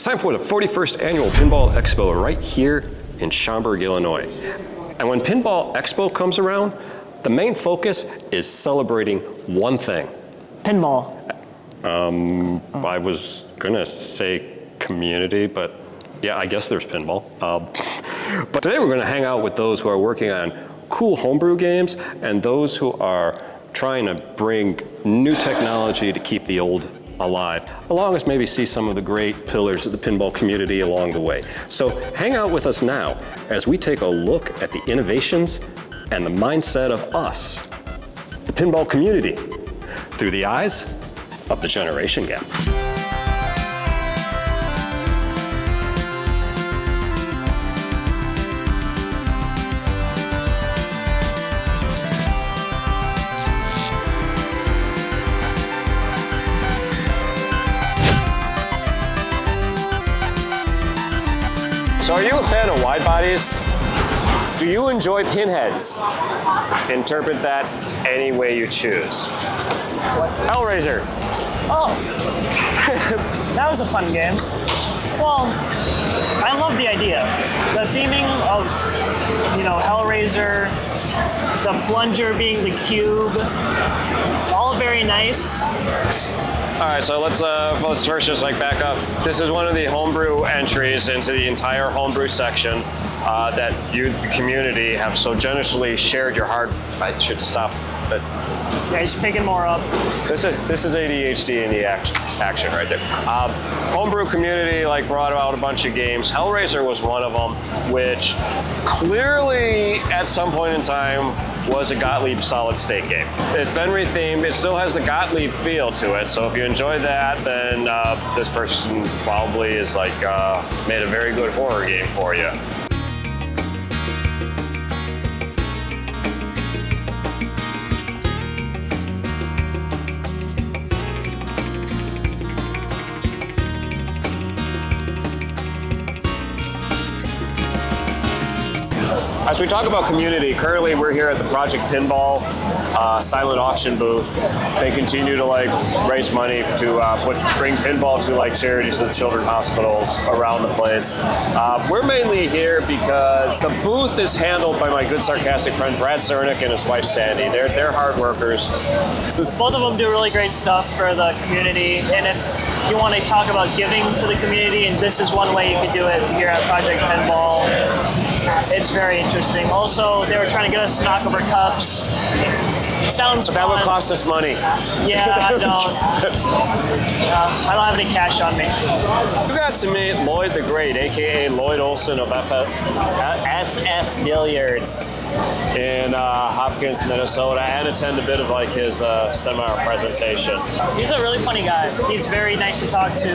It's time for the 41st Annual Pinball Expo right here in Schaumburg, Illinois. And when Pinball Expo comes around, the main focus is celebrating one thing. Pinball. I was gonna say community, but yeah, I guess there's pinball. But today we're gonna hang out with those who are working on cool homebrew games and those who are trying to bring new technology to keep the old alive, along as maybe see some of the great pillars of the pinball community along the way. So hang out with us now as we take a look at the innovations and the mindset of us, the pinball community, through the eyes of the generation gap. So are you a fan of wide bodies? Do you enjoy pinheads? Interpret that any way you choose. Hellraiser. Oh, that was a fun game. Well, I love the idea. The theming of, Hellraiser, the plunger being the cube, all very nice. All right, so let's first just back up. This is one of the homebrew entries into the entire homebrew section that you, the community, have so generously shared your heart. I should stop. But yeah, he's picking more up. This is ADHD in the action right there. Homebrew community brought out a bunch of games. Hellraiser was one of them, which clearly at some point in time was a Gottlieb solid state game. It's been rethemed. It still has the Gottlieb feel to it. So if you enjoy that, then this person probably is made a very good horror game for you. As we talk about community, currently we're here at the Project Pinball silent auction booth. They continue to raise money to bring pinball to charities and children's hospitals around the place. We're mainly here because the booth is handled by my good sarcastic friend Brad Cernick and his wife Sandy. They're hard workers. Both of them do really great stuff for the community, and if you want to talk about giving to the community, and this is one way you could do it here at Project Pinball, it's very interesting. Also, they were trying to get us to knock over cups. It sounds But that fun. would cost us money. Yeah, I don't. I don't have any cash on me. You got to meet Lloyd the Great, aka Lloyd Olson of SF Billiards in Hopkins, Minnesota, and attend a bit of his seminar presentation. He's a really funny guy. He's very nice to talk to.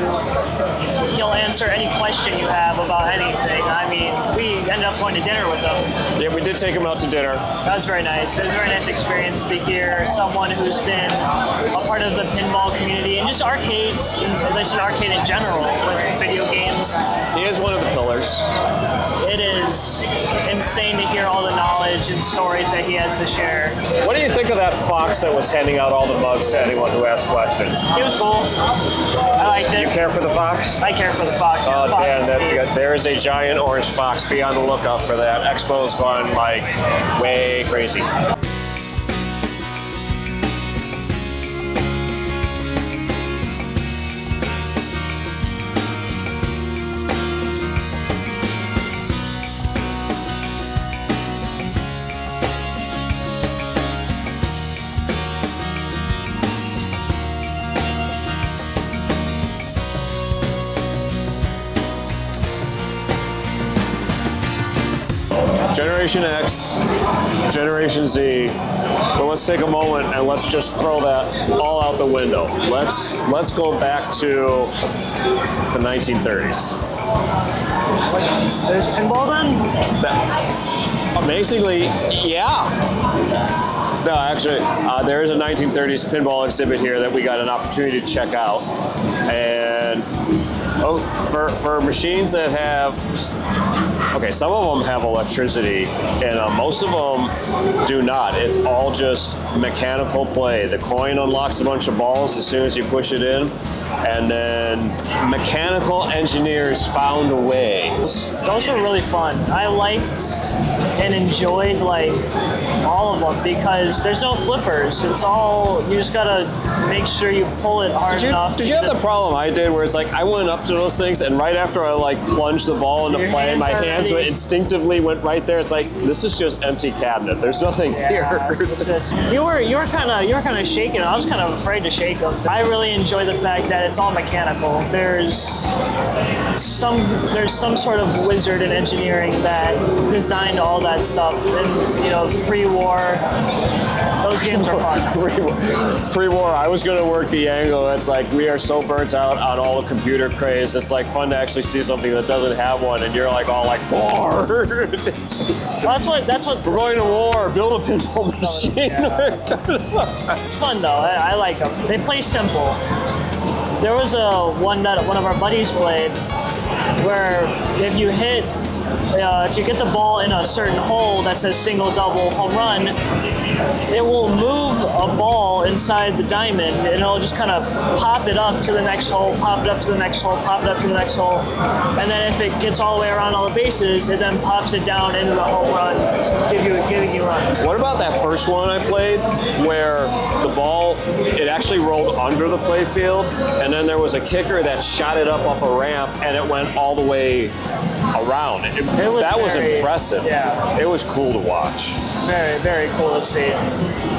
He'll answer any question you have about anything. I mean, we ended up going to dinner with him. Yeah, we did take him out to dinner. That was very nice. It was a very nice experience to hear someone who's been a part of the pinball community and just arcades, at least an arcade in general, with video games. He is one of the pillars. It is insane to hear all the knowledge and stories that he has to share. What do you think of that fox that was handing out all the mugs to anyone who asked questions? It was cool. I liked it. You care for the fox? I care for the fox. Oh, The fox Dan, there is a giant orange fox. Be on the lookout for that. Expo's gone way crazy. Generation X, Generation Z, but let's take a moment and let's just throw that all out the window. Let's go back to the 1930s. There's pinball then? Amazingly, yeah. No, actually, there is a 1930s pinball exhibit here that we got an opportunity to check out, and Oh, for machines that have, okay, some of them have electricity, and most of them do not. It's all just mechanical play. The coin unlocks a bunch of balls as soon as you push it in, and then mechanical engineers found a way. Those were really fun. I liked and enjoyed like all of them because there's no flippers. It's all, you just gotta make sure you pull it hard enough. Did you have the problem I did where it's like I went up to those things and right after I like plunged the ball into play, my hands instinctively went right there. It's like, this is just empty cabinet. There's nothing here. You were kind of shaking. I was kind of afraid to shake them. I really enjoy the fact that it's all mechanical. There's some sort of wizard in engineering that designed all that stuff. And you know, pre-war, those games are fun. Pre-war, I was going to work the angle. It's like we are so burnt out on all the computer craze. It's like fun to actually see something that doesn't have one, and you're like all like war. That's what. We're going to war. Build a pinball machine. It's fun though. I like them. They play simple. There was one that one of our buddies played where if you get the ball in a certain hole that says single, double, home run, it will move a ball inside the diamond and it'll just kind of pop it up to the next hole, pop it up to the next hole, pop it up to the next hole. And then if it gets all the way around all the bases, it then pops it down into the home run, giving you a run. What about that first one I played where the ball, it actually rolled under the play field and then there was a kicker that shot it up a ramp and it went all the way around. That was impressive. Yeah. It was cool to watch. Very, very cool to see.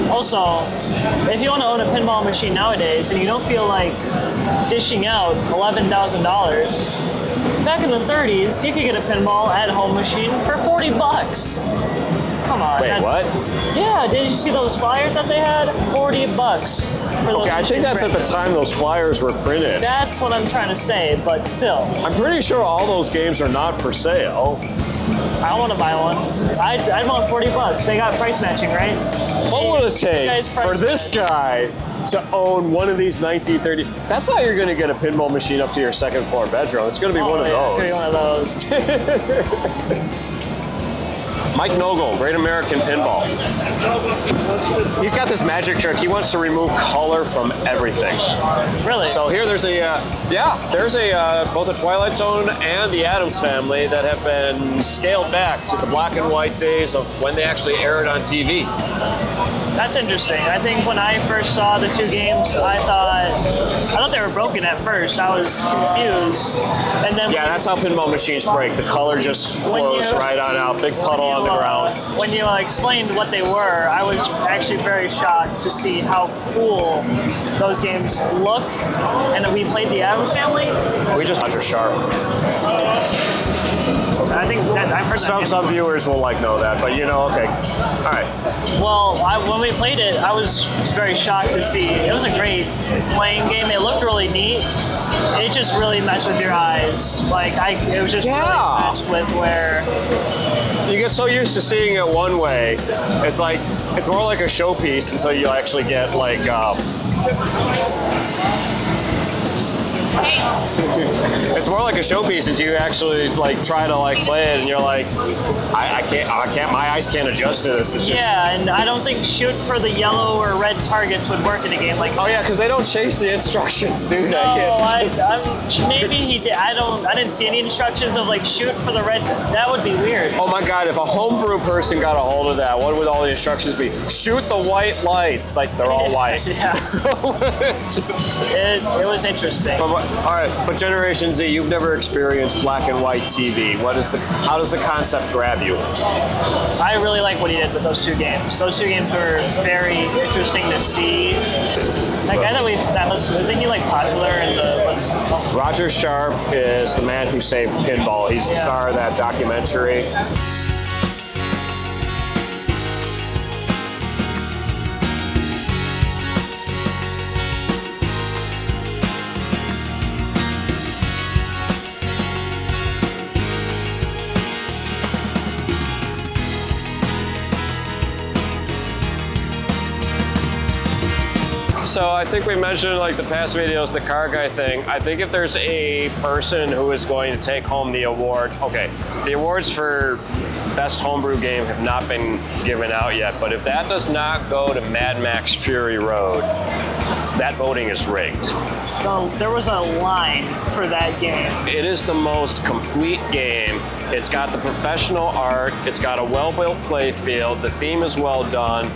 Also, if you want to own a pinball machine nowadays and you don't feel like dishing out $11,000, back in the 30s, you could get a pinball at home machine for $40. Come on. Wait, what? Yeah, did you see those flyers that they had? $40 for those. Okay, I think that's at the time those flyers were printed. That's what I'm trying to say, but still. I'm pretty sure all those games are not for sale. I want to buy one. I'd want $40. They got price matching, right? What would it take for this guy to own one of these 1930? That's how you're going to get a pinball machine up to your second floor bedroom. It's going to be one of those. It's going to be one of those. Mike Nogle, Great American Pinball. He's got this magic trick. He wants to remove color from everything. Really? So here there's both a Twilight Zone and the Addams Family that have been scaled back to the black and white days of when they actually aired on TV. That's interesting. I think when I first saw the two games, I thought they were broken at first. I was confused. And then that's how pinball machines break. The color just flows right on out. Big puddle on the ground. When you explained what they were, I was actually very shocked to see how cool those games look. And we played the Addams Family. We just Roger Sharp. I think that I've heard that. Some viewers will know that, but okay. All right. Well, when we played it, I was very shocked to see. It was a great playing game. It looked really neat. It just really messed with your eyes. It was just really messed with where you get so used to seeing it one way. It's more like a showpiece until you actually get it's more like a showpiece until you actually try to play it, and you're like, I can't, my eyes can't adjust to this. It's just, and I don't think shoot for the yellow or red targets would work in a game like that. Oh yeah, because they don't chase the instructions, do they? No, maybe he did. I didn't see any instructions of shoot for the red. That would be weird. Oh my God, if a homebrew person got a hold of that, what would all the instructions be? Shoot the white lights. They're all white. Yeah. It was interesting. All right, but Generation Z, you've never experienced black and white TV. How does the concept grab you? I really like what he did with those two games. Those two games were very interesting to see. That guy isn't he popular in the Roger Sharp is the man who saved pinball. He's the star of that documentary. So I think we mentioned like the past videos, the car guy thing. I think if there's a person who is going to take home the award, okay, the awards for best homebrew game have not been given out yet, but if that does not go to Mad Max Fury Road, that voting is rigged. There was a line for that game. It is the most complete game. It's got the professional art. It's got a well-built play field. The theme is well done.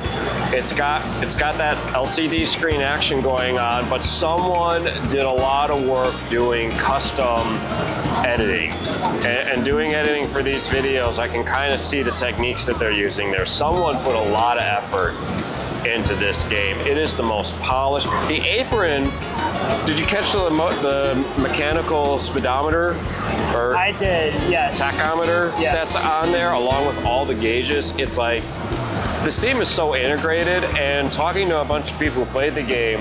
It's got that LCD screen action going on, but someone did a lot of work doing custom editing. And doing editing for these videos, I can kind of see the techniques that they're using there. Someone put a lot of effort into this game. It is the most polished. The apron, did you catch the mechanical speedometer? Or I did, yes. tachometer Yes. that's on there along with all the gauges? It's like, this theme is so integrated, and talking to a bunch of people who played the game,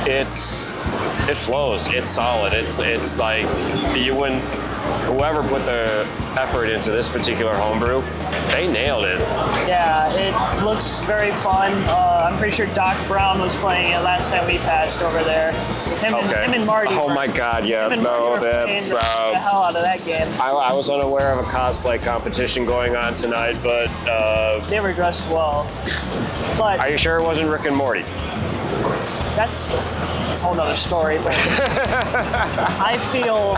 it flows, it's solid. It's like, whoever put the effort into this particular homebrew, they nailed it. Yeah, it looks very fun. I'm pretty sure Doc Brown was playing it last time we passed over there. Him and Marty. Oh my God, yeah, no, that's... the hell out of that game. I was unaware of a cosplay competition going on tonight, but... They were dressed well. But are you sure it wasn't Rick and Morty? that's a whole nother story. But I feel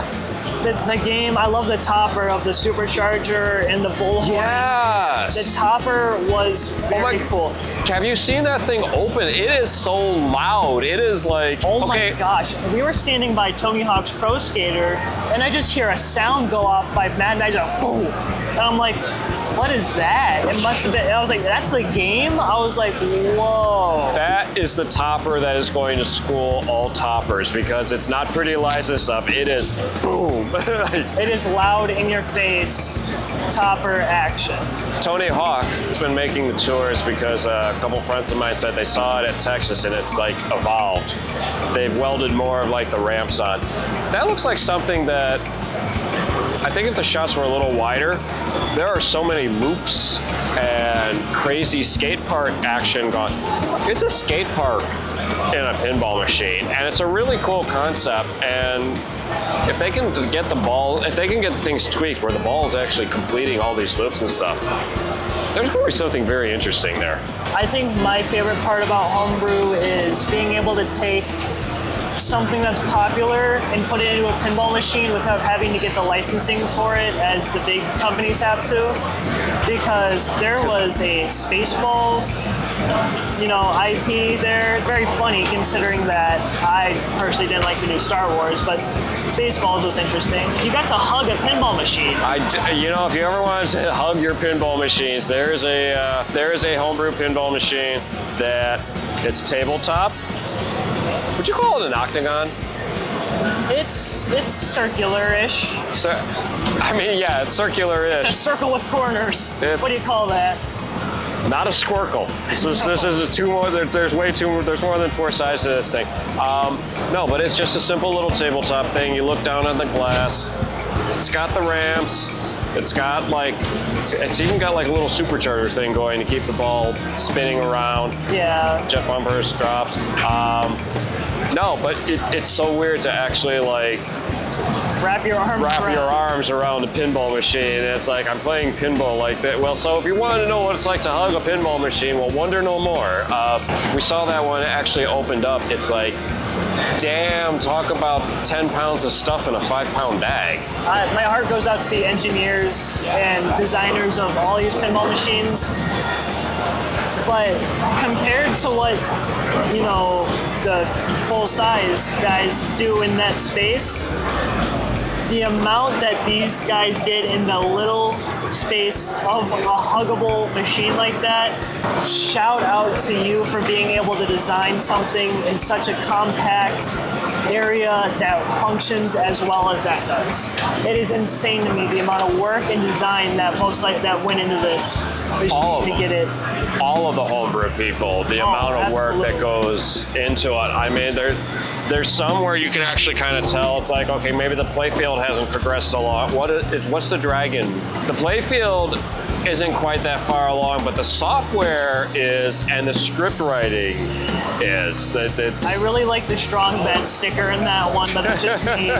the game, I love the topper of the supercharger and the bullhorn. Yes! The topper was very cool. Have you seen that thing open? It is so loud. It is like, oh my gosh. We were standing by Tony Hawk's Pro Skater, and I just hear a sound go off by Mad Max, like, boom. And I'm like, what is that? It must have been, I was like, that's the game? I was like, whoa. That is the topper that is going to school all toppers, because it's not Pretty Liza stuff. It is boom. It is loud in your face, topper action. Tony Hawk has been making the tours because a couple friends of mine said they saw it at Texas and it's like evolved. They've welded more of like the ramps on. That looks like something that, I think if the shots were a little wider, there are so many loops and crazy skate park action going. It's a skate park in a pinball machine, and it's a really cool concept. And if they can get the ball, if they can get things tweaked where the ball is actually completing all these loops and stuff, there's going to be something very interesting there. I think my favorite part about Homebrew is being able to take something that's popular and put it into a pinball machine without having to get the licensing for it as the big companies have to. Because there was a Spaceballs, IP there. Very funny considering that I personally didn't like the new Star Wars, but Spaceballs was interesting. You got to hug a pinball machine. If you ever want to hug your pinball machines, there is a homebrew pinball machine that it's tabletop. Would you call it an octagon? It's circular-ish. So, it's circular-ish. It's a circle with corners. What do you call that? Not a squircle. This is a two more. There's more than four sides to this thing. No, but it's just a simple little tabletop thing. You look down on the glass. It's got the ramps. It's even got like a little supercharger thing going to keep the ball spinning around. Yeah. Jet bumpers, drops. No, but it's so weird to actually like wrap your arms around the pinball machine. And it's like, I'm playing pinball like that. Well, so if you want to know what it's like to hug a pinball machine, well, wonder no more. We saw that one actually opened up. It's like, damn, talk about 10 pounds of stuff in a 5-pound bag. My heart goes out to the engineers and designers of all these pinball machines. But compared to what, the full-size guys do in that space, the amount that these guys did in the little space of a huggable machine like that, shout out to you for being able to design something in such a compact area that functions as well as that does. It is insane to me the amount of work and design that went into this machine to get it. All of the homebrew people, the amount of work that goes into it. There's some where you can actually kind of tell. It's like, okay, maybe the playfield hasn't progressed a lot. What's the dragon? The playfield isn't quite that far along, but the software is, and the script writing is. I really like the strong bet sticker in that one, but it's just me,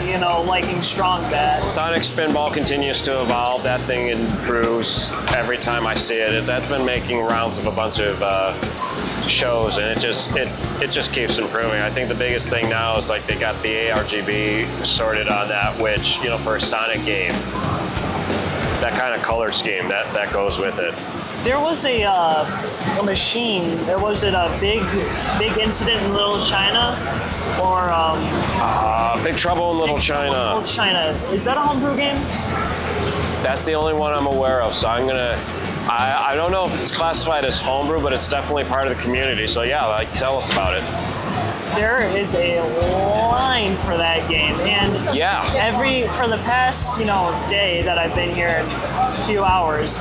liking strong bet. Sonic's Pinball continues to evolve. That thing improves every time I see it. That's been making rounds of a bunch of shows, and it just keeps improving. I think the biggest thing now is like they got the ARGB sorted on that, which for a Sonic game, that kind of color scheme that goes with it. There was a machine. Was it a big incident in Little China, or Big Trouble in Little China? Little China. Is that a homebrew game? That's the only one I'm aware of. So I don't know if it's classified as homebrew, but it's definitely part of the community. So yeah, tell us about it. There is a line for that game, and for the past day that I've been here, a few hours,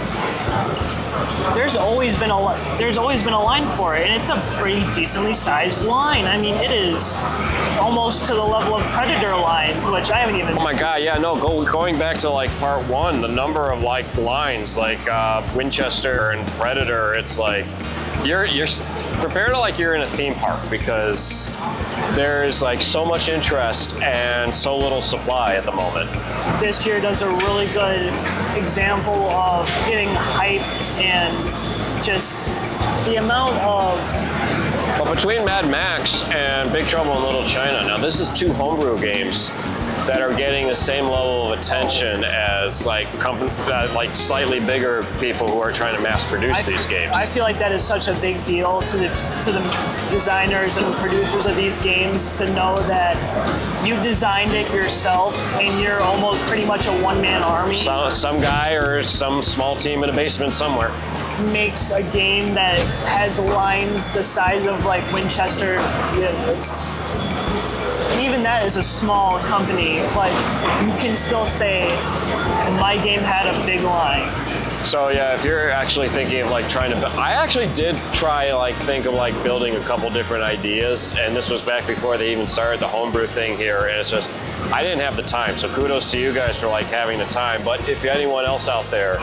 there's always been a line for it, and it's a pretty decently sized line. I mean, it is almost to the level of Predator lines, which I haven't even. Oh my God! Yeah, no. Going back to like part one, the number of lines like Winchester and Predator. It's like you're prepare to like you're in a theme park, because there's like so much interest and so little supply at the moment. This year does a really good example of getting hype and just the amount of. But between Mad Max and Big Trouble in Little China, now this is two homebrew games that are getting the same level of attention as like slightly bigger people who are trying to mass produce these games. I feel like that is such a big deal to the designers and producers of these games to know that you designed it yourself and you're almost pretty much a one-man army. Some guy or some small team in a basement somewhere makes a game that has lines the size of like Winchester. And even that is a small company, but you can still say my game had a big line. So yeah, if you're actually thinking of like trying to, I actually did try think of like building a couple different ideas, and this was back before they even started the homebrew thing here, and it's just, I didn't have the time. So kudos to you guys for like having the time. But if anyone else out there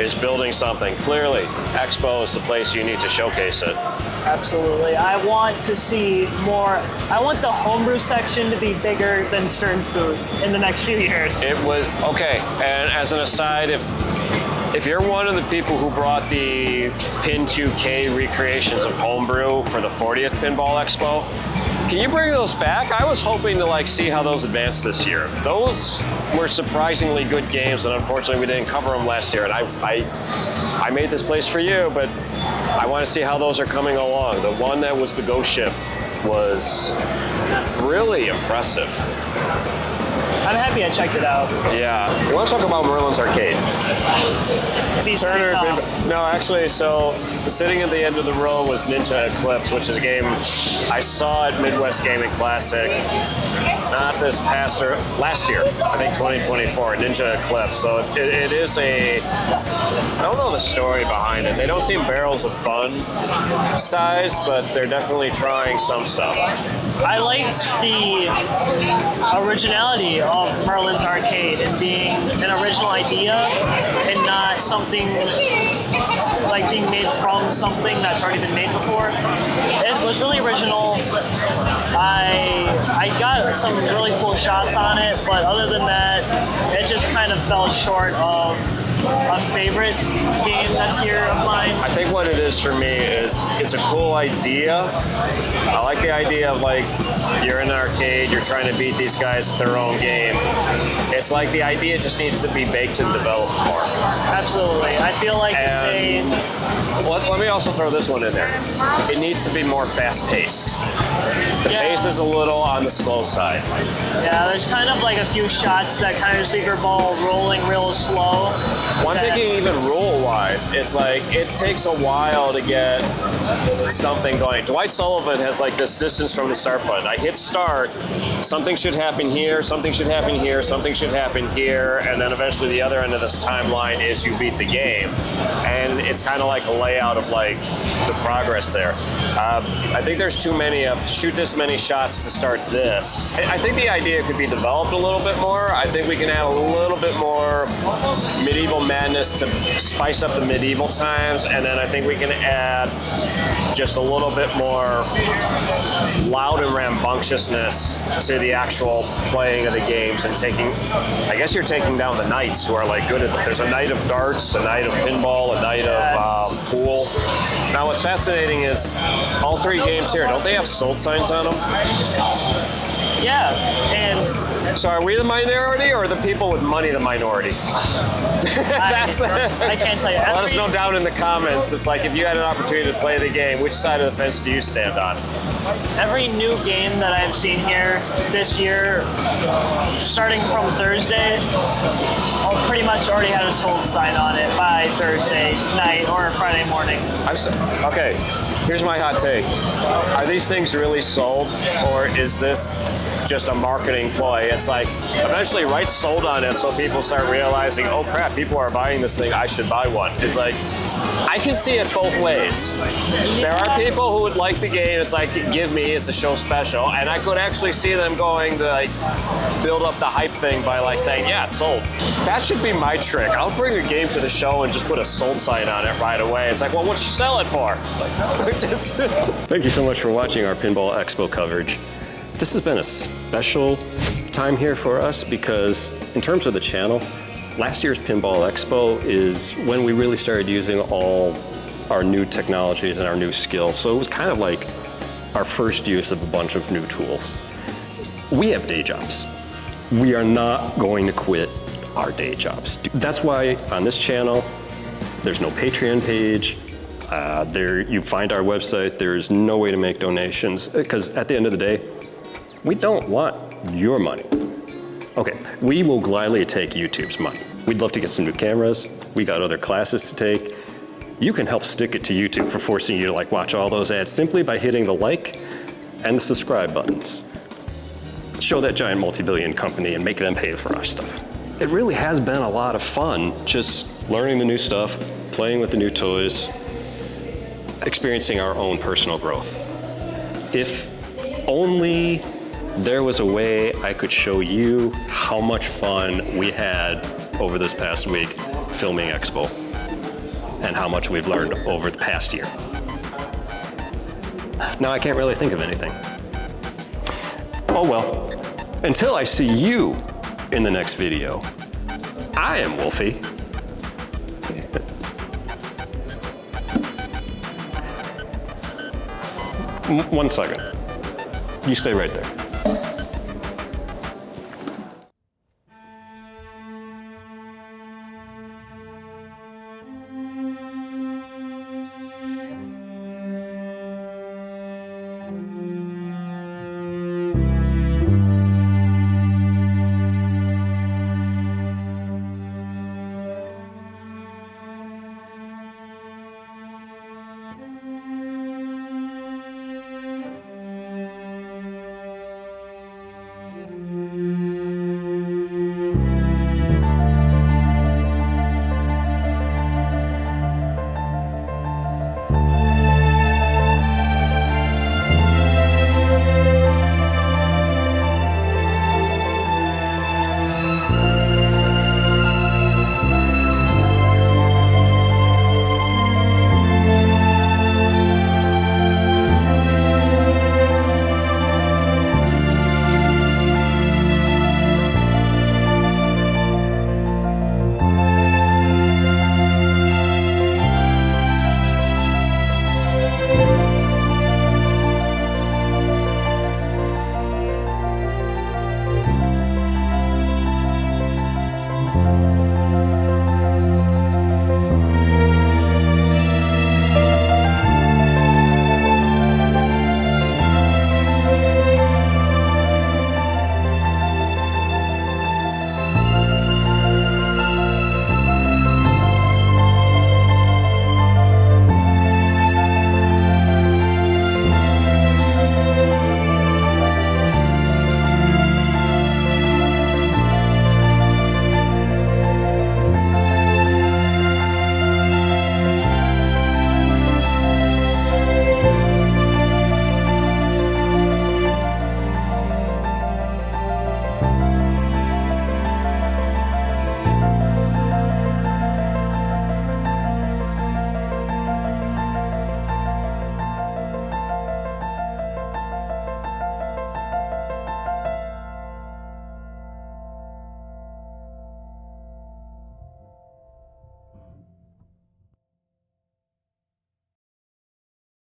is building something, clearly Expo is the place you need to showcase it. Absolutely. I want to see more. I want the homebrew section to be bigger than Stern's booth in the next few years. It was, okay, and as an aside, if you're one of the people who brought the Pin 2K recreations of Homebrew for the 40th Pinball Expo, can you bring those back? I was hoping to like see how those advanced this year. Those were surprisingly good games, and unfortunately we didn't cover them last year. And I made this place for you, but I want to see how those are coming along. The one that was the ghost ship was really impressive. I'm happy I checked it out. Yeah. You want to talk about Merlin's Arcade? No, actually, so sitting at the end of the row was Ninja Eclipse, which is a game I saw at Midwest Gaming Classic, not this past or last year, I think 2024, Ninja Eclipse. So it is I don't know the story behind it. They don't seem barrels of fun size, but they're definitely trying some stuff. I liked the originality of Merlin's Arcade and being an original idea and not something like being made from something that's already been made before. It was really original. I got some really cool shots on it, but other than that, it just kind of fell short of a favorite game that's here of mine. I think what it is for me is it's a cool idea. I like the idea of like you're in an arcade, you're trying to beat these guys at their own game. It's like the idea just needs to be baked and developed more. Absolutely. I feel like let me also throw this one in there. It needs to be more fast-paced. The pace is a little on the slow side. Yeah, there's kind of like a few shots that kind of leave your ball rolling real slow. Well, I'm thinking even rule-wise, it's like it takes a while to get something going. Dwight Sullivan has like this distance from the start button. I hit start, something should happen here, something should happen here, something should happen here, and then eventually the other end of this timeline is you beat the game. And it's kind of like a layout of like the progress there. I think there's too many of shoot this many shots to start this. I think the idea could be developed a little bit more. I think we can add a little bit more medieval madness to spice up the medieval times, and then I think we can add just a little bit more loud and rambunctiousness to the actual playing of the games and taking, I guess you're taking down the knights who are like good at, there's a night of darts, a night of pinball, a night of pool. Now what's fascinating is all three games here, don't they have sold signs on them? Yeah, and so are we the minority or are the people with money the minority? I can't tell you. Let us know down in the comments. It's like if you had an opportunity to play the game, which side of the fence do you stand on? Every new game that I've seen here this year, starting from Thursday, pretty much already had a sold sign on it by Thursday night or Friday morning. Okay, here's my hot take. Are these things really sold, or is this just a marketing ploy? It's like, eventually write sold on it so people start realizing, oh crap, people are buying this thing, I should buy one. It's like, I can see it both ways. There are people who would like the game, it's like, give me, it's a show special, and I could actually see them going to like build up the hype thing by like saying, yeah, it's sold. That should be my trick. I'll bring a game to the show and just put a sold sign on it right away. It's like, well, what'd you sell it for? Thank you so much for watching our Pinball Expo coverage. This has been a special time here for us because in terms of the channel, last year's Pinball Expo is when we really started using all our new technologies and our new skills. So it was kind of like our first use of a bunch of new tools. We have day jobs. We are not going to quit our day jobs. That's why on this channel, there's no Patreon page. You find our website, there's no way to make donations because at the end of the day, we don't want your money. Okay, we will gladly take YouTube's money. We'd love to get some new cameras. We got other classes to take. You can help stick it to YouTube for forcing you to like watch all those ads simply by hitting the like and the subscribe buttons. Show that giant multi-billion company and make them pay for our stuff. It really has been a lot of fun just learning the new stuff, playing with the new toys, experiencing our own personal growth. If only there was a way I could show you how much fun we had over this past week filming Expo and how much we've learned over the past year. Now I can't really think of anything. Oh well, until I see you in the next video, I am Wolffy. 1 second. You stay right there.